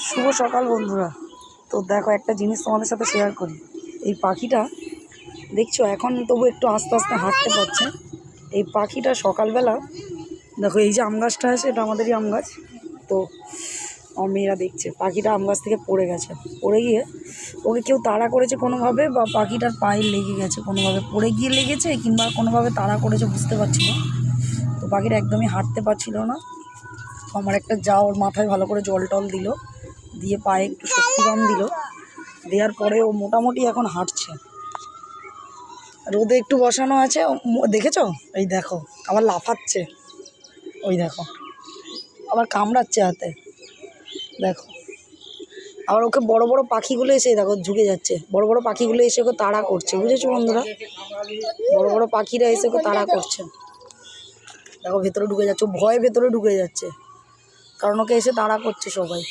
শুভ সকাল বন্ধুরা। তো দেখো একটা জিনিস তোমাদের সাথে শেয়ার করি। এই পাখিটা দেখছো এখন তবু একটু আস্তে আস্তে হাঁটতে পারছে। এই পাখিটা সকালবেলা দেখো, এই যে আম গাছটা আছে এটা আমাদেরই আম গাছ। তো আমার মেয়েরা দেখছে পাখিটা আম গাছ থেকে পড়ে গেছে, পড়ে গিয়ে ওকে কেউ তাড়া করেছে কোনোভাবে, বা পাখিটার পায়ে লেগে গেছে কোনোভাবে, পড়ে গিয়ে লেগেছে কিংবা কোনোভাবে তাড়া করেছে বুঝতে পারছি না। তো পাখিটা একদমই হাঁটতে পারছিল না। তো আমার একটা যা ওর মাথায় ভালো করে জল টল দিল, দিয়ে পায়ে একটু শক্তিবান দিল, দেওয়ার পরে ও মোটামুটি এখন হাঁটছে। রোদে একটু বসানো আছে, দেখেছো? এই দেখো আবার লাফাচ্ছে, ওই দেখো আবার কামড়াচ্ছে হাতে, দেখো। আবার ওকে বড় বড় পাখিগুলো এসে দেখো ঝুঁকে যাচ্ছে, বড় বড় পাখিগুলো এসে ওকে তাড়া করছে, বুঝেছো বন্ধুরা? বড় বড় পাখিরা এসে ওকে তাড়া করছে, দেখো ভেতরে ঢুকে যাচ্ছে, ও ভয়ে ভেতরে ঢুকে যাচ্ছে, কারণ ওকে এসে তাড়া করছে সবাই।